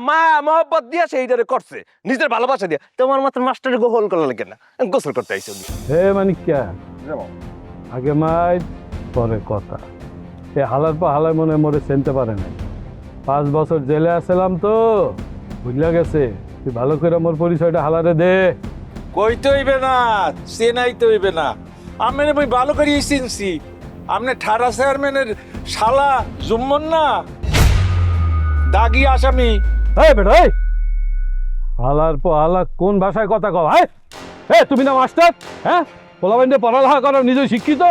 মা মহব্বত দিয়া সেইটারে করছে নিজের ভালোবাসা দিয়া। তোমার মতো মাস্টারে গোসল করলে কেন? গোসল করতে আইসো। হে মানিক্যা, আগে মাই পরে কথা। এ হালার পর হালার মনে মরে চিনতে পারে নাই। 5 বছর জেলে আসলাম তো বুঝলা গেছে। তুই ভালো করে মোর পরিচয়টা হালারে দে। কইতে হইবে না, চেনাইতে হইবে না। আমি ভালো করে চিনছি। আপনি ঠাড়া চেয়ারম্যানের শালা জুম্মন না, দাগি আসামি। এই বেটা এই, হালার পর হালা কোন ভাষায় কথা কও? হ্যাঁ তুমি না মাস্টার? হ্যাঁ, পোলাবাইনদের পড়ালেখা করো, নিজেই শিক্ষিত।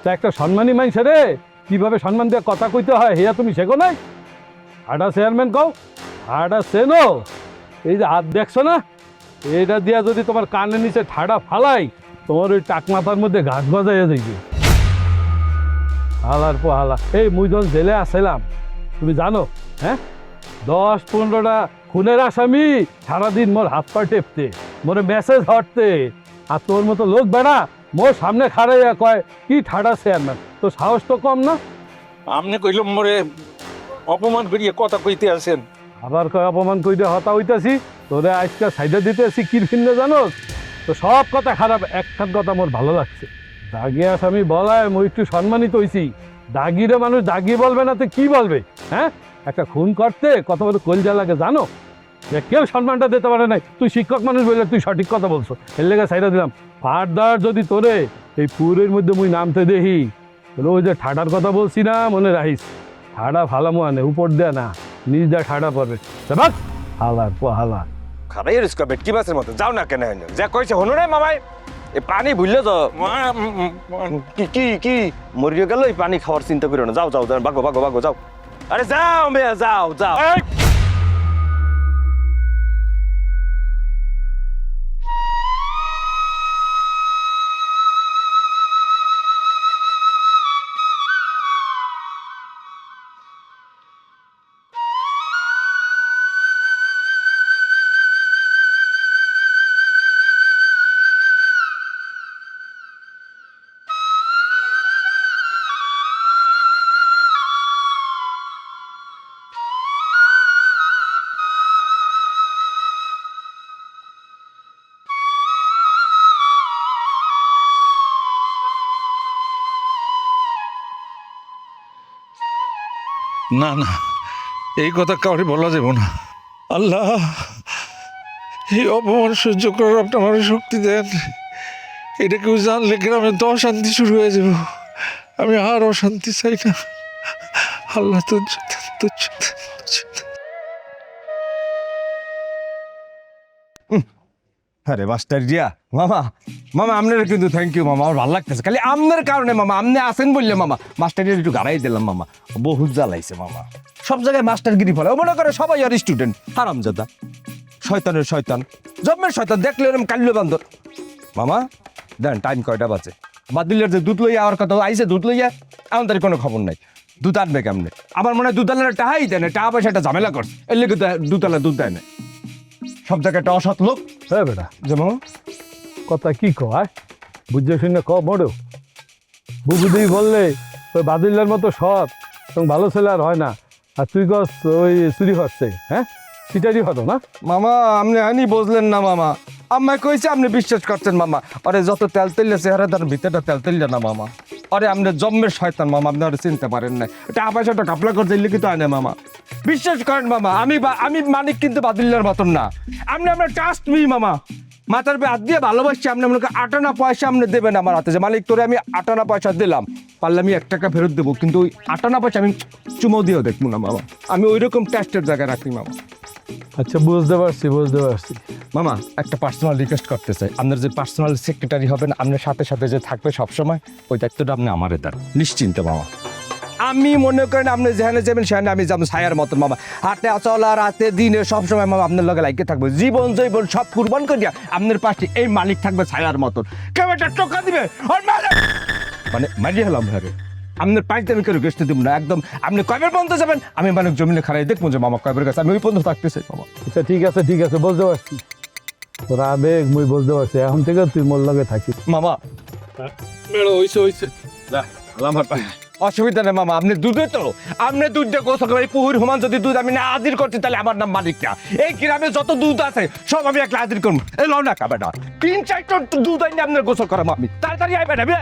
তা একটা সম্মানী মানুষ রে কিভাবে সম্মান দিয়ে কথা কইতে হয় হেয়া তুমি শেখো নাই? হাডা চেয়ারম্যান কও, হাডা চেনো? এই যে হাত দেখছো না, এইটা দিয়া যদি তোমার কানের নিচে ঠাডা ফালাই, তোমার ওই টাক মাথার মধ্যে ঘাস গজাইয়া যাইবে। হালার পর হালা। এই মুই যখন জেলে আসলাম তুমি জানো, হ্যাঁ 10-15টা খুনের আসামি সারাদিন মোর হাত পা টেপতে, মোরে মেসেজ হটতে। আর তোর মতো লোক বেড়া মোর সামনে খাড়াইয়া কয় কি ঠাডা চেয়ারম্যান, তো সাহস তো কম না? আপনি কইলাম মরে অপমান করিয়ে কথা কইতে আছেন। আবার কয় অপমান কইতে হতা হইতাছি, তোরে আজকে সাইডে দিতে আসি কি ভিন্ন জানোস? তো সব কথা খারাপ, একখান কথা মোর ভালো লাগছে। দাগি আসামি বলায় মই একটু সম্মানিত হইছি। দাগিরে মানুষ দাগি বলবে না তো কি বলবে? হ্যাঁ, একটা খুন করতে কত বড় কলজা লাগে জানো? যে কেউ সম্মানটা দিতে পারে নাই। তুই শিক্ষক মানুষ বললে তুই সঠিক কথা বলছো, এর লেগে সাইডা দিলাম। ফারদার যদি তোরে এই পুরের মধ্যে মুই নামতে দেখি, তাহলে ওই যে ঠাডার কথা বলছি না, মনে রাখিস। ঠাডা ফালামো আনে, উপর দেয়া না, নিজ দেয়া ঠাডা পড়বে। হালার পো হালা খারাই রিস্ক ভেটকি মাছের মতো যাও না কেন? যা কইছে হনো রে মামাই, এই পানি ভুললে তো কি কি কি মরিয়ে গেল। এই পানি খাওয়ার চিন্তা করো না, যাও যাও বাগো বাগো বাগো যাও। আরে যাও মেয়া, যাও যাও। না না, এই কথা কাউরে বলা যাব না। আল্লাহ, এই অপমান সহ্য করার আপনি আমার শক্তি দেন। এটা কেউ জানলে গ্রামে তো অশান্তি শুরু হয়ে যাব। আমি আর অশান্তি চাই না। আল্লাহ তুচ্ছ তুচ্ছ। আরে মাস্টার জিয়া মামা, মামা আপনার কিন্তু থ্যাংক ইউ মামা, আমার ভালো লাগতেছে। খালি আপনার কারণে মামা, আপনি আসেন বললে মামা মাস্টার জিয়া একটু গাড়াই দিলাম মামা। বহুত জ্বালাইছে মামা, সব জায়গায় মাস্টারগিরি ফলে। মনে করে সবাই আর স্টুডেন্ট, হারামজাদা, শয়তানের শয়তান, জন্মের শয়তান, দেখলে ওরকম কাল্য বান্দর। মামা দেন টাইম কয়টা বাজে? বাদিলের যে দুধ লইয়া আমার কথা আইসে, দুধ লইয়া এমন তার কোনো খবর নাই। দুধ আনবে কেমনে? আমার মনে হয় দুধালের টাহাই দেয় না, টাকা পয়সা একটা ঝামেলা করছে, এর লেগে দুধালা দুধ দেয় না। সব জায়গায় একটা অসৎ লোক। হ্যাঁ বেটা, যেমন কথা কি কয় বুঝে শুনে ক বড় বুবুদি বললে ওই বাদুল্লার মতো সৎ এবং ভালো ছেলে আর হয় না। আর তুই কস ওই চুরি হচ্ছে, হ্যাঁ সিটারি হতো না। মামা আপনি আনি বুঝলেন না মামা, আমায় কইছে আপনি বিশ্বাস করছেন মামা। আরে যত তেল তেললে চেহারা তার ভিতরটা তেল তেললে না মামা। আরে আপনি জন্মের শয়তান মামা, আপনি আর চিনতে পারেন না। এটা পয়সাটা কাপলা করতে লিখিত হয় না মামা, বিশ্বাস করেন মামা। আমি মানিক কিন্তু বাদুল্লার মতন না। আপনি আপনার ট্রাস্ট মি মামা, মাথার পে হাত দিয়ে ভালোবাসছি। আপনি মনে করেন 8 আনা পয়সা আপনি দেবেন আমার হাতে, যে মালিক তোরে আমি 8 আনা পয়সা দিলাম, পারলে আমি 1 টাকা ফেরত দেবো, কিন্তু ওই 8 আনা পয়সা আমি চুমো দিয়েও দেখবো না মামা। আমি ওই রকম ট্রাস্টের জায়গায় রাখি মামা। আচ্ছা বুঝতে পারছি বুঝতে পারছি। মামা একটা পার্সোনাল রিকোয়েস্ট করতে চাই, আপনার যে পার্সোনাল সেক্রেটারি হবেন, আপনার সাথে সাথে যে থাকবে সবসময়, ওই দায়িত্বটা আপনি আমারে দেন নিশ্চিন্তে মামা। আমি মনে করেন আপনি যেখানে যাবেন সেখানে আমি যাবো ছায়ার মতন মামা। হাতে চলা রাতে দিনে সবসময় মামা আপনার লগে লাইকে থাকবো, জীবন জৈবন সব কুরবান করিয়া আপনার পাশে এই মালিক থাকবে ছায়ার মতন। কেউ একটা টোকা দিবে মানে মারিয়ে হলাম ঘরে আপনার পাশে আমি কেউ গেস্ট দিব না একদম। আপনি কয়বার পর্যন্ত যাবেন আমি মানে জমিনে খারাই দেখবো যে মামা কয়বার কাছে আমি ওই পর্যন্ত থাকতে চাই মামা। আচ্ছা ঠিক আছে ঠিক আছে, বুঝতে পারছি তোর আবেগ মুই বুঝতে পারছি। এখন থেকে তুই মোর লগে থাকিস মামা। হইছে হইছে, যা আমার পায়ে অসুবিধা নেই মামা, আপনি দুধে তো আপনি দুধ দিয়ে গোসল করে পুহুর হুমান যদি দুধ আমি না হাজির করছি তাহলে আমার নাম মালিক না। এই গ্রামে যত দুধ আছে সব আমি একলা হাজির করবো। এই লও না কাবেটা 3-4 টন দুধ আইনে আপনার গোসল করাবো আমি, তাড়াতাড়ি আইবেন আমি।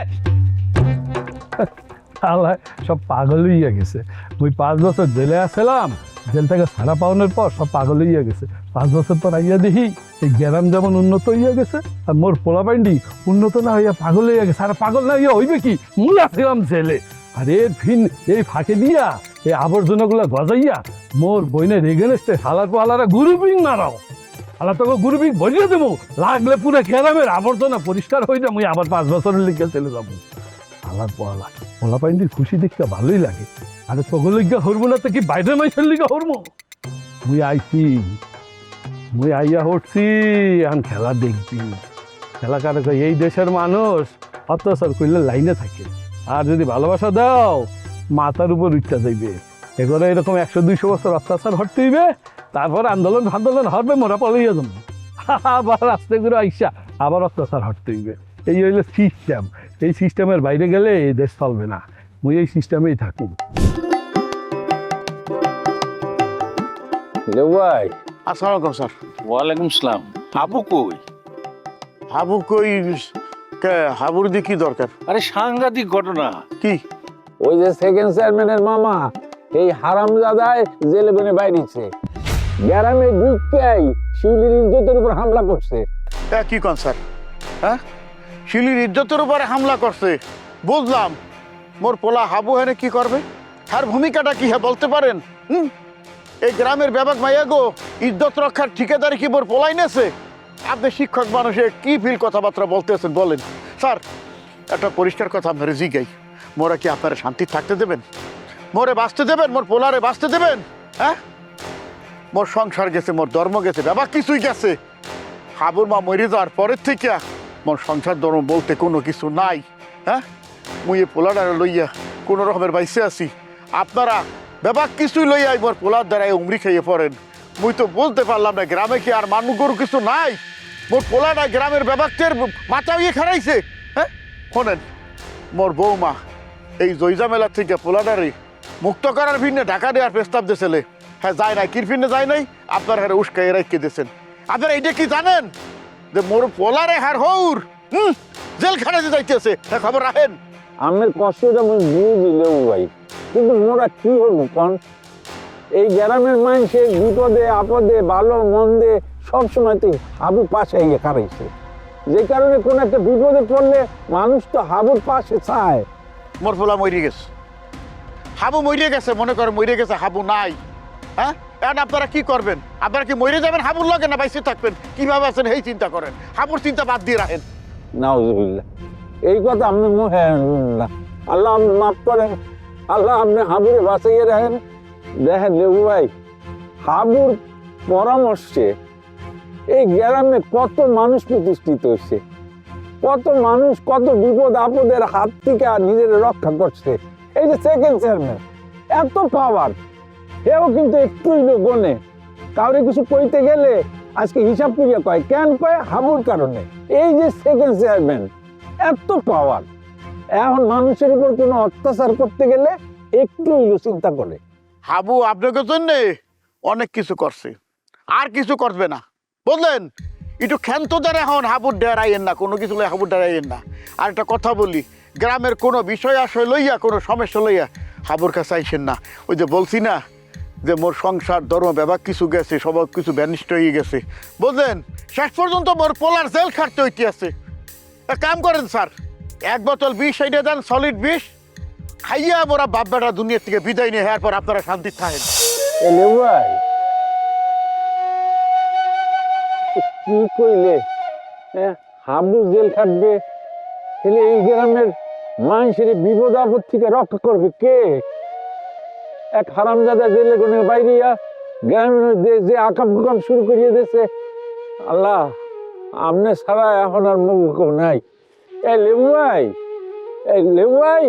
আল্লাহ সব পাগল হইয়া গেছে। ওই 5 বছর জেলে আসলাম, জেল থেকে ছাড়া পাওয়ানোর পর সব পাগল হইয়া গেছে। 5 বছর পর আইয়া দেখি এই গ্রাম যেমন উন্নত হইয়া গেছে আর মোর পোলাপাইন্ডি উন্নত না হইয়া পাগল হইয়া গেছে। আর পাগল না হইয়া হইবে কি, মুলা ছিলাম জেলে। আর এর এই ফাঁকে দিয়া এই আবর্জনাগুলো গজাইয়া মোর বইনে রেগে নেসতে হালার পর হালারা গ্রুপিং মারাও। হালা তোকে গ্রুপিং ভরিয়ে দেবো, লাগলে পুরো গ্রামের আবর্জনা পরিষ্কার হয়ে যাবো। মুই আবার 5 বছরের লিখে চলে যাবো। হালার পড়ালা পোলাপাইন্ডির খুশি দেখতে ভালোই লাগে। আরে তোকে লিখা হরবো না তো কি বাইরের মাইসের লিখা হরবো? মুই আইয়া হরছি, এখন খেলা দেখবি। খেলা কারে কয়, এই দেশের মানুষ অত্যাচার করলে লাইনে থাকে, আর যদি ভালোবাসা দাও মাথার উপর উঠতে যাইবে। এগুলো এরকম 100-200 বছর অত্যাচার হরতে হইবে, তারপর আন্দোলন হরবে, মোরা পালাইয়া যাবো। আবার রাস্তা করে আইসা আবার অত্যাচার হরতে হইবে। এই হইলো সিস্টেম। এই সিস্টেমের বাইরে গেলে এই দেশ চলবে না। মুই এই সিস্টেমেই থাকুন। ভাই আসসালামু আলাইকুম স্যার। ওয়ালাইকুম সালাম। হাবু কই? হাবু কই? হাবুর দিয়ে কি দরকার? আরে সাংঘাতিক ঘটনা। কি? ওই যে সেকেন্ড চেয়ারম্যানের মামা এই হারামজাদায় জেলে বনে বাইরেছে, গ্রামে ঢুকতেই শিউলির ইজ্জতের উপর হামলা করছে। কি কোন স্যার? হ্যাঁ, শিলির ইজ্জতের উপরে হামলা করছে বুঝলাম। মোর পোলা হাবু হেনে কি করবে? তার ভূমিকাটা কি হ্যাঁ বলতে পারেন? এই গ্রামের ব্যাপক মাইয়া গো, ইজ্জত রক্ষার ঠিকাদারি কি মোর পোলাই নেছে? আপনি শিক্ষক মানুষে কি ফিল কথাবার্তা বলতেছেন বলেন? স্যার একটা পরিষ্কার কথা আপনার জিগাই, মোরা কি আপনারা শান্তি থাকতে দেবেন? মোরে বাঁচতে দেবেন? মোর পোলারে বাঁচতে দেবেন? হ্যাঁ, মোর সংসার গেছে, মোর ধর্ম গেছে, ব্যাপক কিছুই গেছে। হাবুর মা মরে যাওয়ার পরের থেকে মোর সংসার ধর্ম বলতে কোনো কিছু নাই। হ্যাঁ, মুই এ পোলাডারে লইয়া কোনো রকমের বাইসে আছি, আপনারা ব্যাপার কিছুই লইয়া মোর পোলার দ্বারাই উমরি খাইয়ে পড়েন। মুই তো বলতে পারলাম না, গ্রামে কি আর মানুষ গরু কিছু নাই? মোর পোলাটা গ্রামের ব্যাপারটের মাথা ইয়ে খারাইছে। হ্যাঁ, শোনেন, মোর বৌমা এই জয়জা মেলার থেকে পোলাডারে মুক্ত করার ভিন্নে ঢাকা দেওয়ার প্রস্তাব দিয়েছিলে। হ্যাঁ, যায় নাই, কির ভিন্নে যায় নাই, আপনার হারে উস্কাই রাখতে দিয়েছেন। আপনারা এইটা কি জানেন যে মোর পোলারে হার হৌর জেলখানাতে যাইতেছে? হ্যাঁ, খবর রাখেন। আমের কষ্টটা মুই বুঝিলেও ভাই, কিন্তু মোরা কি হবো কন? এই গ্রামের মানুষের বিপদে আপদে ভালো মন্দে সবসময় তো হাবু পাশে গিয়ে খারাইছে, যে কারণে কোন একটা বিপদে পড়লে মানুষ তো হাবুর পাশে চায়। মোর পোলা মরে গেছে, হাবু মরে গেছে, মনে করে মরে গেছে, হাবু নাই। হ্যাঁ, এখন আপনারা কি করবেন? আপনারা কি মরে যাবেন হাবুর লগে, না বাইসে থাকবেন? কিভাবে আছেন এই চিন্তা করেন, হাবুর চিন্তা বাদ দিয়ে রাখেন। নাউজুবিল্লাহ, এই কথা আপনি মুখে আনবেন না। আল্লাহ আপনি মাফ করেন, আল্লাহ আপনি হাবুরে বাঁচাইয়ে রাখেন। দেখেন লেবু ভাই, হাবুর পরামর্শে এই গ্রামে কত মানুষ প্রতিষ্ঠিত হয়েছে, কত মানুষ কত বিপদ আপদের হাত থেকে নিজের রক্ষা করছে। এই যে সেকেন্ড চেয়ারম্যান এত পাওয়ার, এও কিন্তু একটুই গনে কাউরে কিছু কইতে গেলে আজকে হিসাব করিয়া কয়, কেন কয়? হাবুর কারণে। এই যে সেকেন্ড চেয়ারম্যান এত পাওয়ার, এখন মানুষের উপর কোনো অত্যাচার করতে গেলে একটু চিন্তা করে। হাবু আপনাকে জন্য অনেক কিছু করছে, আর কিছু করবে না, বুঝলেন? একটু ক্ষান্ত দ্বারা এখন হাবুর ডেরাইয়েন না, কোনো কিছু লইয়া হাবুর ডেরাইয়েন না। আর একটা কথা বলি, গ্রামের কোনো বিষয় আশয় লইয়া, কোনো সমস্যা লইয়া হাবুর কাছে আইসেন না। ওই যে বলছি না যে মোর সংসার ধর্ম ব্যাপার কিছু গেছে, সব কিছু ব্যানিষ্ট হয়ে গেছে, বুঝলেন? শেষ পর্যন্ত মোর পোলার জেল খাটতে হইতে আছে। এক কাম করেন স্যার, 1 বোতল বিষ আইডা দেন, সলিড বিষ খাইয়া মোরা বাপ বেটা দুনিয়ার থেকে বিদায় নিয়ে, এরপর আপনারা শান্তি থাকেন। লেবু ভাই কি কইলে? হাবু জেল খাটবে, তাহলে এই গ্রামের মানুষের বিপদ আপদ থেকে রক্ষা করবে কে? এক হারামজাদা জেলে কোনে বাইরিয়া গ্রামের যে আকাম কুকাম শুরু করিয়ে দিয়েছে। আল্লাহ, আমনে ছাড়া এখন আর মুখ নাই। লেবু ভাই, লেবু ভাই,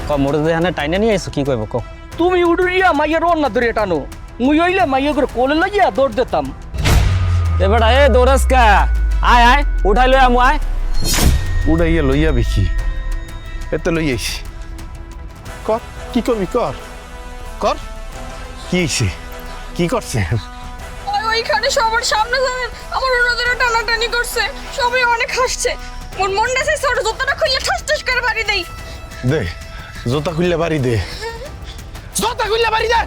মোড়ে এখানে টাইনে নিয়ে আইসো কি কইব কও তুমি উড়ুরিয়া মাইয়ের অন্য ধরে টানো মুই হইলে মাইয়া করে কোলে লাগিয়া দৌড় দিতাম। এ বেটা এ দৌড়াস কা আয় আয় উঠাই লই আমু আয় উড়াইয়া লইয়া বেশি এতে লই আইছি কর কি করবি কর কর কি হইছে কি করছে ওইখানে সবার সামনে যাবেন আমার ওনাদের টানাটানি করছে, সবাই অনেক হাসছে। মোর মনটা সেই ছোট জুতাটা খুললে ঠাস ঠাস করে বাড়ি দেই। দে জোতা খুললে বাড়ি দে জোতা খুললে বাড়ি দে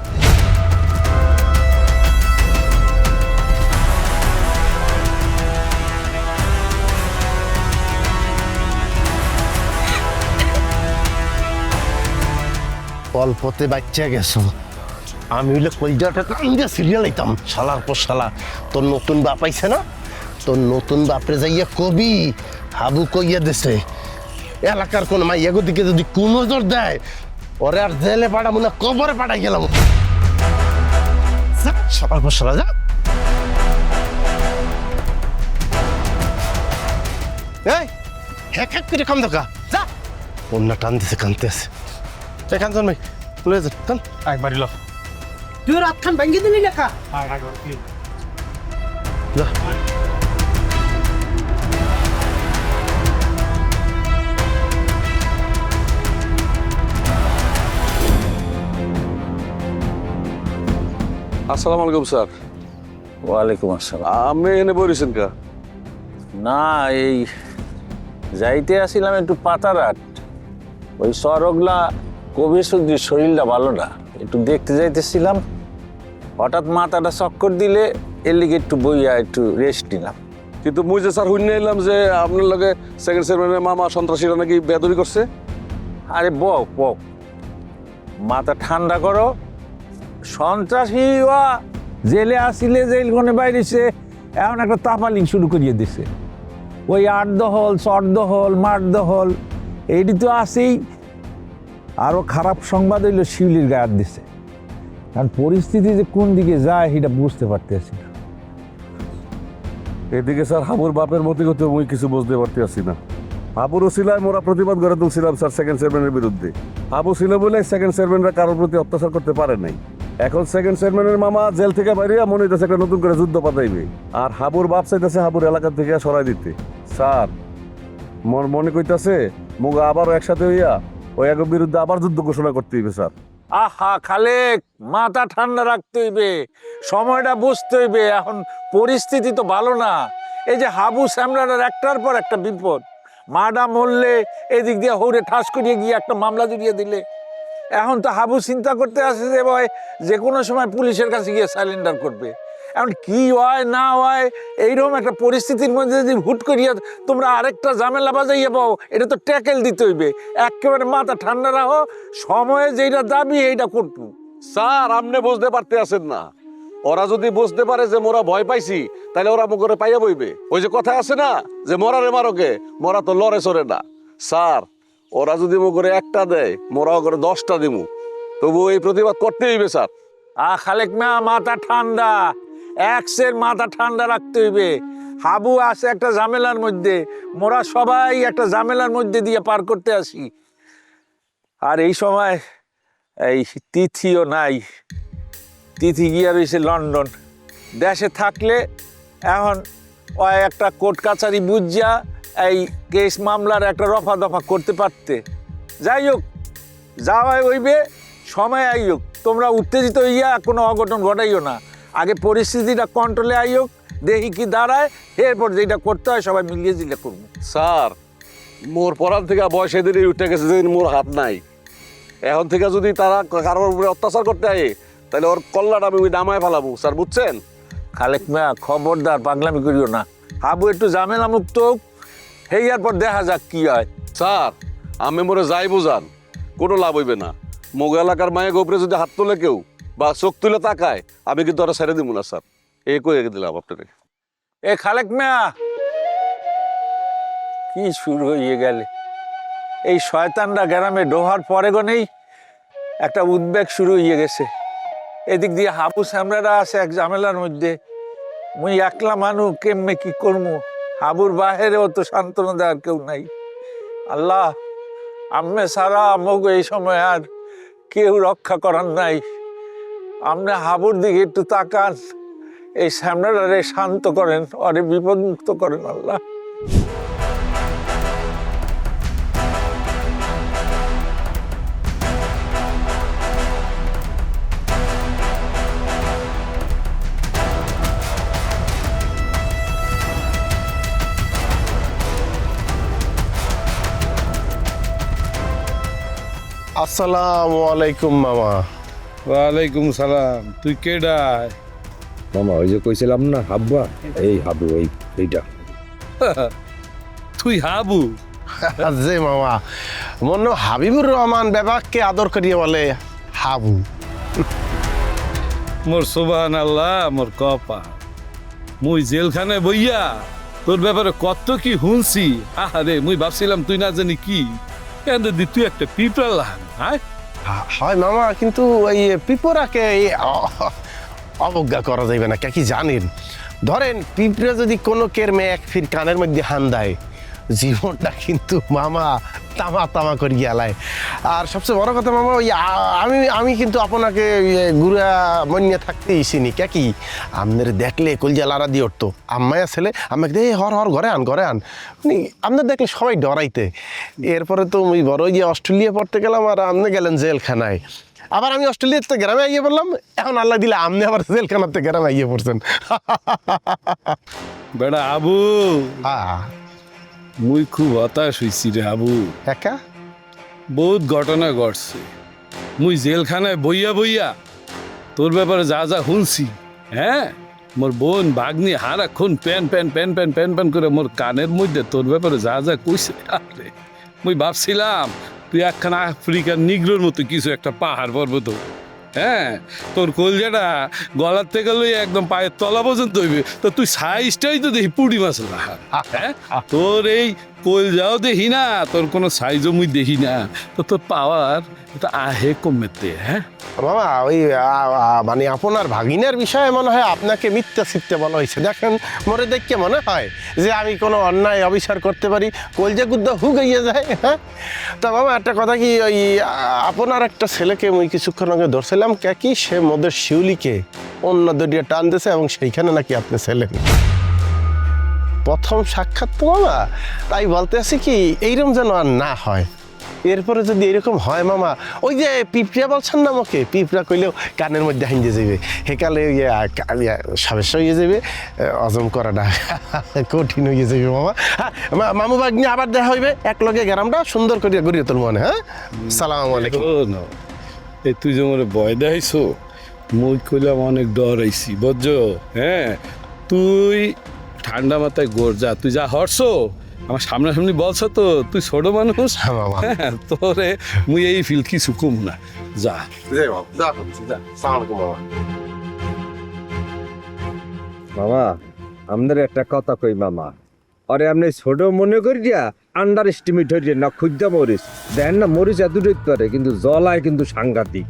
অল্পতে বাচ্চা গেছো আমি হইলে কলজাটা কান্দে সিরিয়াল আইতাম শালার পর শালা তোর নতুন বাপ আইছে না তোর নতুন বাপরে যাইয়া কবি হাবু কইয়া দেছে এলাকার কোন মাইয়াগো দিকে যদি কোন নজর দেয় ওরে আর জেলে পাঠাবো না কবরে পাঠাই গেলাম শালার পর শালা যা এই হ্যাক হ্যাক করে কাম দোকা যা অন্য টান দিছে কানতে আছে এখান ভাই লয়ে যান টান একবারই ল তুই রাত খান ভাঙ্গি দিলি লেখা। যা আসসালামু আলাইকুম স্যার। ওয়ালাইকুম আসসালাম। আপনি এনে বলেছেন কা? না এই যাইতে আসিলাম একটু পাতারাট, ওই সরগলা কবি সূর্যের শরীরটা ভালো না, একটু দেখতে যাইতেছিলাম, হঠাৎ মাথাটা চক্কর দিলে এর লিগে একটু বইয়া একটু রেস্ট নিলাম। কিন্তু মুই যে স্যার শুনে এলাম যে আপনার লগে সেকেন্ড চেয়ারম্যানের মামা সন্ত্রাসীরা নাকি বেদবি করছে। আরে বক বক, মাথা ঠান্ডা করো। সন্ত্রাসী জেলে আসিলে জেলখানে বাইরেছে, এখন একটা তাপালিং শুরু করিয়ে দিছে। ওই আট দহল চট দহল মাঠ দহল এইটি তো আছেই। আরও খারাপ সংবাদ হইল শিউলির গায়ে দিছে, কারণ পরিস্থিতি যে কোন দিকে যায় সেটা বুঝতে পারতেছি না। এদিকে স্যার হাবুর বাপের মতে গতি মুই কিছু বুঝতে পারতেছি না। হাবুর ওসিলায় মোরা প্রতিবাদ গড়ে তুলছিলাম স্যার সেকেন্ড চেয়ারম্যানের বিরুদ্ধে। হাবু ছিল বলে সেকেন্ড চেয়ারম্যানরা কারোর প্রতি অত্যাচার করতে পারে নাই। এখন সেকেন্ড চেয়ারম্যানের মামা জেল থেকে বাইরে মনে হইতেছে একটা নতুন করে যুদ্ধ পাতাইবে, আর হাবুর বাপ চাইতেছে হাবুর এলাকা থেকে সরাই দিতে। স্যার মোর মনে কইতাছে মুগা আবারও একসাথে হইয়া ওই এক বিরুদ্ধে আবার যুদ্ধ ঘোষণা করতে হইবে স্যার। আহা খালেক, মাথা ঠান্ডা রাখতে হইবে, সময়টা বুঝতে হইবে। এখন পরিস্থিতি তো ভালো না। এই যে হাবু শ্যামলার একটার পর একটা বিপদ, মাডা মরলে এদিক দিয়ে হৌরে ঠাস করিয়ে গিয়ে একটা মামলা জড়িয়ে দিলে। এখন তো হাবু চিন্তা করতে আসে যে ভাই যে কোনো সময় পুলিশের কাছে গিয়ে সারেন্ডার করবে। এখন কি হয় না হয় এইরকম একটা পরিস্থিতির মধ্যে যদি হুট করিয়া তোমরা আরেকটা ঝামেলা বাজাইয়া পাও, এটা তো ট্যাকেল দিতে হইবে। একেবারে মাথা ঠান্ডা রাখো, সময়ে যেটা দাবি এইটা করবো। স্যার আপনি বুঝতে পারতে আছেন না, ওরা যদি বুঝতে পারে যে মোরা ভয় পাইছি তাহলে ওরা মুখরে পাইয়া বইবে। ওই যে কথা আছে না যে মরারে মারকে, মরা তো লড়ে চড়ে না। স্যার ওরা যদি মুখরে একটা দেয় মোরা করে 10টা দিমু, তবু এই প্রতিবাদ করতে হইবে স্যার। খালেক না, মাথা ঠান্ডা, এক্সের মাথা ঠান্ডা রাখতে হইবে। হাবু আছে একটা ঝামেলার মধ্যে, মোরা সবাই একটা ঝামেলার মধ্যে দিয়ে পার করতে আসি। আর এই সময় এই তিথিও নাই, তিথি গিয়া রয়েছে লন্ডন। দেশে থাকলে এখন ওই একটা কোর্ট কাছারি বুঝিয়া এই কেস মামলার একটা রফা দফা করতে পারতে। যাই হোক, যাওয়াই হইবে, সময় আইয়োক। তোমরা উত্তেজিত হইয়া কোনো অঘটন ঘটাইও না, আগে পরিস্থিতিটা কন্ট্রোলে আইয়োক, দেখি কি দাঁড়ায়, এরপর যেটা করতে হয় সবাই মিলিয়ে জিলে করবো। স্যার মোর পরান থেকে বয়স এদিনই উঠে গেছে, যেদিন মোর হাত নাই। এখন থেকে যদি তারা কারোর উপরে অত্যাচার করতে আয় তাহলে ওর কল্লাটা আমি নামায় ফেলাবো স্যার, বুঝছেন? খালেক মিয়া খবরদার পাগলামি করিও না, হাবু একটু ঝামেলা মুক্ত হোক, হেয়ার পর দেখা যাক কি হয়। স্যার আমি মোরে যাই বুঝান, কোনো লাভ হইবে না। মোগ এলাকার মায়ের গোপরে যদি হাত তোলে কেউ বা চোখ তুলে তাকায়, আমি কিন্তু ওরা ছেড়ে দিব না স্যার, এই কয়ে দিলাম আপনাকে। এ খালেক মিয়া, কি শুরু হয়ে গেলে এই শয়তানরা গ্রামে ডোহার পরে গনেই একটা উদ্বেগ শুরু হয়ে গেছে। এদিক দিয়ে হাবু শ্যামরারা আছে এক ঝামেলার মধ্যে, মুই একলা মানু কেমনে কি করবো। হাবুর বাহিরেও তো সান্ত্বনা দেওয়ার কেউ নাই। আল্লাহ আম্মে সারা আমগ এই সময় আর কেউ রক্ষা করার নাই। আপনি হাবুর দিকে একটু তাকান, এই সামনেটারে শান্ত করেন, অরে বিপদ মুক্ত করেন আল্লাহ। আসসালামু আলাইকুম মামা। ওয়ালাইকুম সালাম। তুই কেডাই? মামা ওই যে কইছিলাম না হাব্বা, এই হাবু এইটা। তুই হাবু? যে মামা মনে হয় হাবিবুর রহমান বেবাককে আদর করিয়ে বলে হাবু। মোর সুবহান আল্লাহ, মোর কপা। মুই জেলখানে বইয়া তোর ব্যাপারে কত কি শুনছি। আরে মুই ভাবছিলাম তুই না জানি কি তুই একটা পিঁপড়া লাহান। হয় মামা, কিন্তু এই পিঁপড়াকে অবজ্ঞা করা যাবে না, কে কি জানেন? ধরেন পিঁপড়া যদি কোনো কেরমে এক ফির কানের মধ্যে হান দেয়, জীবনটা কিন্তু মামা তামা তামা করে গেলায়। আর সবচেয়ে বড় কথা মামা, ওই আমি কিন্তু আপনাকে গুড়া মনিয়ে থাকতে ইসিনি, কে কি আপনার দেখলে কলজা লারা দিয়ে উঠতো। আম্মায়া ছেলে আমাকে দে হর হর ঘরে আন ঘরে আন, আপনার দেখলে সবাই ডরাইতে। এরপরে তো ওই বড় গিয়ে অস্ট্রেলিয়া পড়তে গেলাম, আর আপনি গেলেন জেলখানায়। আবার আমি অস্ট্রেলিয়াতে গ্রামে আইয়ে বললাম, এখন আল্লাহ দিলে আপনি আবার জেলখানাতে গ্রামে আইয়ে পড়ছেন। বেড়া আবু, মুই খুব হতাশ হইছি রে আবু। একা বহুত ঘটনা ঘটছে। মুই জেলখানায় বইয়া বইয়া তোর ব্যাপারে যা যা শুনছি, হ্যাঁ, মোর বোন ভাগ্নি হারাক্ষণ প্যান প্যান প্যান প্যান প্যান প্যান করে মোর কানের মধ্যে তোর ব্যাপারে যা যা কইছে। আরে মুই ভাবছিলাম তুই একখানা আফ্রিকার নিগ্রোর মতো কিছু একটা পাহাড় পর্বত, হ্যাঁ, তোর কলজাটা গলার থেকে লই একদম পায়ের তলা পর্যন্ত হইবে। তো তুই সাইজটাই তো দেখি পুঁটি মাছ লাহা, হ্যাঁ, তোর এই কলজাও দেখি না, তোর কোনো সাইজও মুই দেখি না। তো তোর পাওয়ার এটা আহে কমেতে। হ্যাঁ মামা, ওই মানে আপনার ভাগিনার বিষয়ে মনে হয় আপনাকে মিথ্যা সিটতে বলা হয়েছে। দেখেন মরে দেখে মনে হয় যে আমি কোনো অন্যায় অবিচার করতে পারি, কলজা গুদ্দা হুগাইয়ে যায়। হ্যাঁ, তা মামা একটা কথা কি, ওই আপনার একটা ছেলেকে মুই কিছুক্ষণ আগে ধরছিলাম, কে কি সে মদের শিউলিকে অন্য দড়িয়ে টান দিয়েছে, এবং সেইখানে নাকি আপনি ছেলেন। প্রথম সাক্ষাৎ তো মামা, তাই বলতে আছি কি এইরকম যেন আর না হয়। এরপরে যদি এরকম হয় মামা, ওই যে পিঁপড়া বলছেন না আমাকে, পিঁপড়া কইলেও কানের মধ্যে হাইজে যাবে, হেকালে সমস্যা হয়ে যাবে, হজম করাটা কঠিন হয়ে যাবে মামা। হ্যাঁ মামু বাগনি আবার দেখা হইবে, এক লগে গ্রামটা সুন্দর করিয়া গড়িয়ে তোর মনে। হ্যাঁ, সালাম আলাইকুম। এই তুই যে মনে ভয় দেখাইছো, মুই কইলাম অনেক ডর আইছি বুঝছো। হ্যাঁ, তুই ঠান্ডা মাথায় গোর যা, তুই যা হরছো আমার সামনাসামনি বলছো তো, তুই ছোট মানুষ, হ্যাঁ, তোরে মুই এই ফিল কিছু কম না, যা। মামা আমাদের একটা কথা কই মামা, আরে আপনি ছোট মনে করিয়া আন্ডার এস্টিমেট হইয়া না, খুঁজা মরিস দেন না, মরিস এতটুকু করে কিন্তু জলায় কিন্তু সাংঘাতিক।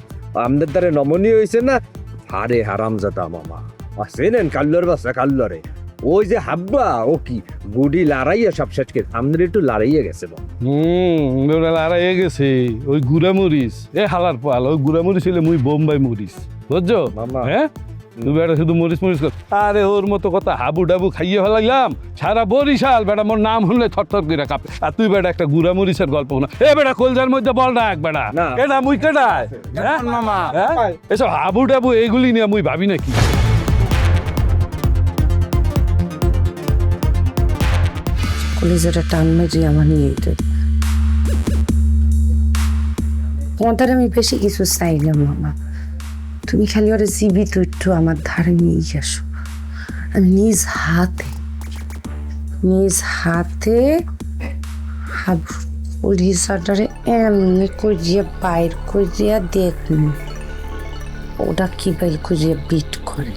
আমাদের দ্বারা নমনীয় হয়েছে না, হারে হারামজাদা মামা। আসেন কাল্লর বাসা কাল্লরে, ওই যে হাব্বা ও কি গুডি লড়াইয়া সব শেষ করে আমাদের একটু লড়াইয়া গেছে। লড়াইয়া গেছে ওই গুড়া মরিস, এ হালার পাল, ওই গুড়া মরিস হইলে মুই বোম্বাই মরিস বুঝছো মামা। হ্যাঁ, তুই বেটা শুধু মরিস মরিস কর। আরে ওর মতো কথা হাবু ডাবু খাইয়ে ফেলাইলাম, সারা বরিশাল বেটা মোর নাম শুনলে থরথর করে কাঁপে। আর তুই বেটা একটা গুড়া মরিচের গল্প না, এ বেটা কলজার মধ্যে বল না এক বেটা, কেডা মুই কেডায় মামা? হ্যাঁ, এসব হাবু ডাবু এইগুলি নিয়ে মুই ভাবি নাকি। কলেজের টান মেরে আমার নিয়ে তোমাদের আমি বেশি কিছু চাই না মামা, তুমি খালি ওরা জীবিত একটু আমার ধারে নিয়ে আসো। আমি নিজ হাতে পুলিশাটারে এমনি করিয়া বাইর করিয়া দেখুন ওটা কি বাইর করিয়া বিট করে।